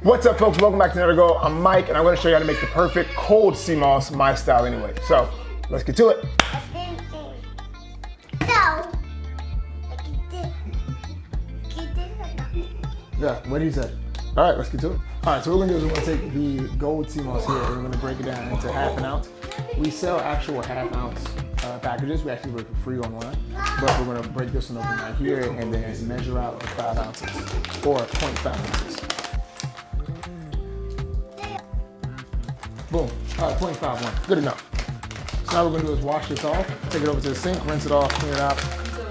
What's up, folks? Welcome back to another go. I'm Mike, and I'm going to show you how to make the perfect cold sea moss, my style anyway. So, let's get to it. Yeah, what did he say? All right, let's get to it. All right, so what we're going to do is we're going to take the gold sea moss here, and we're going to break it down into half an ounce. We sell actual half-ounce packages. We actually work for free online, but we're going to break this one open right here and then measure out 5 ounces or 0.5 ounces. Boom. All right, 0.51. Good enough. So now what we're going to do is wash this off, take it over to the sink, rinse it off, clean it out,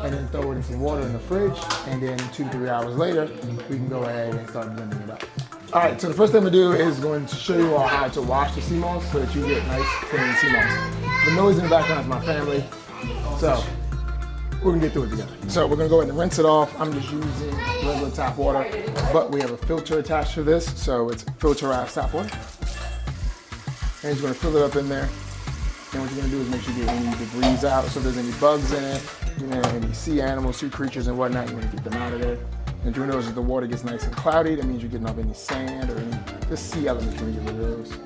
and then throw it in some water in the fridge. And then 2 to 3 hours later, we can go ahead and start blending it up. All right, so the first thing we do is going to show you all how to wash the sea moss so that you get nice, clean sea moss. The noise in the background is my family, so we're gonna get through it together. So we're gonna go ahead and rinse it off. I'm just using regular tap water, but we have a filter attached to this, so it's filterized tap water. And you're gonna fill it up in there. And what you're gonna do is make sure you get any debris out. So if there's any bugs in it, you know, any sea animals, sea creatures and whatnot, you wanna get them out of there. And you'll notice that the water gets nice and cloudy. That means you're getting off any sand or any the sea elements. You wanna get rid of those.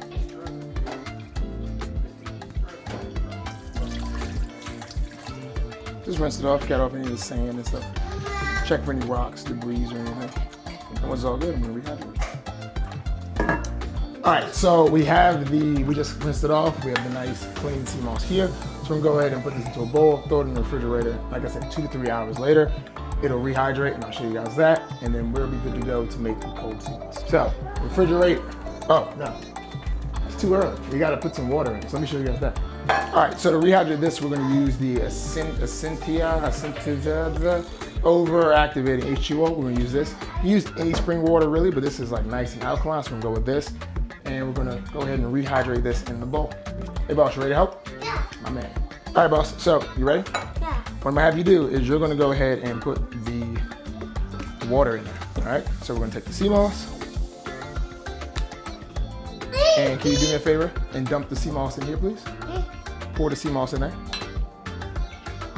Just rinse it off, get off any of the sand and stuff. Check for any rocks, debris or anything. And once it's all good, I'm gonna rehydrate it. All right, so we just rinsed it off. We have the nice clean sea moss here. So we're gonna go ahead and put this into a bowl, throw it in the refrigerator. Like I said, 2 to 3 hours later, it'll rehydrate, and I'll show you guys that. And then we'll be good to go to make the cold sea moss. So refrigerate, oh no, it's too early. We gotta put some water in it. So let me show you guys that. All right, so to rehydrate this, we're gonna use the Essentia over-activating H2O. We're gonna use this. You use any spring water really, but this is like nice and alkaline, so we're gonna go with this. And we're gonna go ahead and rehydrate this in the bowl. Hey boss, you ready to help? Yeah. My man. All right, boss, so you ready? Yeah. What I'm gonna have you do is you're gonna go ahead and put the water in there, all right? So we're gonna take the sea moss. And can you do me a favor and dump the sea moss in here, please? Pour the sea moss in there.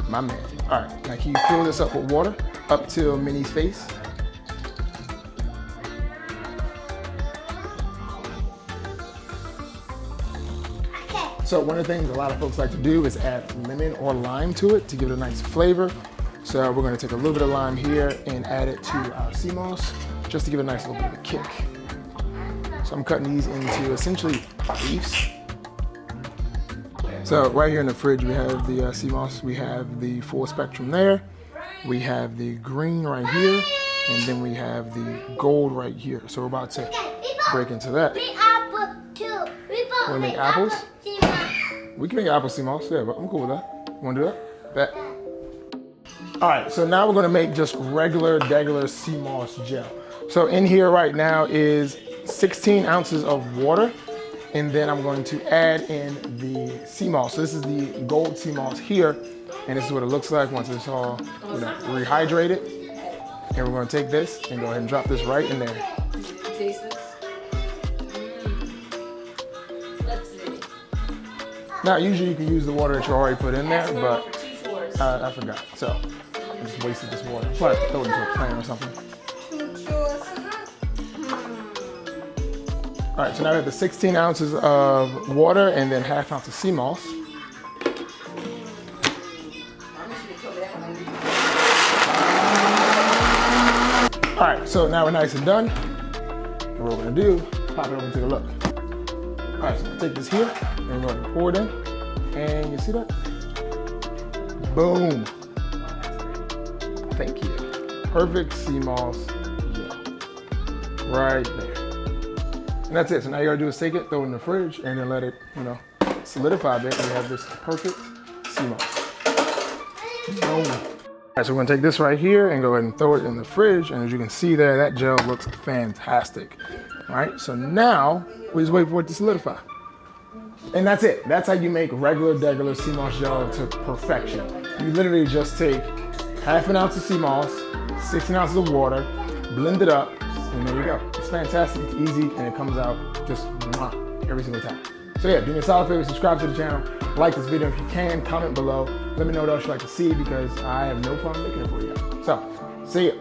My man. All right, now can you fill this up with water up till Minnie's face? So one of the things a lot of folks like to do is add lemon or lime to it to give it a nice flavor. So we're gonna take a little bit of lime here and add it to our sea moss just to give it a nice little bit of a kick. So I'm cutting these into essentially leaves. So right here in the fridge, we have the sea moss. We have the full spectrum there. We have the green right here. And then we have the gold right here. So we're about to break into that. Want to make apples? We can make apple sea moss, yeah, but I'm cool with that. You want to do that? Bet. All right, so now we're going to make just regular sea moss gel. So in here right now is 16 ounces of water, and then I'm going to add in the sea moss. So this is the gold sea moss here, and this is what it looks like once it's all rehydrated. And we're going to take this and go ahead and drop this right in there. Taste this. Now, usually you can use the water that you already put in there, but I forgot. So I just wasted this water. Probably throw it into a plant or something. All right, so now we have the 16 ounces of water and then ½ ounce of sea moss. All right, so now we're nice and done. And what we're gonna do, pop it over and take a look. All right, so we'll take this here and we're going to pour it in. And you see that? Boom. Thank you. Perfect sea moss gel. Right there. And that's it. So now you gotta do is take it, throw it in the fridge, and then let it, solidify a bit. And you have this perfect sea moss. Boom. All right, so we're gonna take this right here and go ahead and throw it in the fridge. And as you can see there, that gel looks fantastic. All right, so now we just wait for it to solidify. And that's it. That's how you make regular sea moss gel to perfection. You literally just take ½ an ounce of sea moss, 16 ounces of water, blend it up, and there you go. It's fantastic, it's easy, and it comes out just every single time. So yeah, do me a solid favor, subscribe to the channel, like this video if you can, comment below. Let me know what else you'd like to see because I have no problem making it for you guys. So, see ya.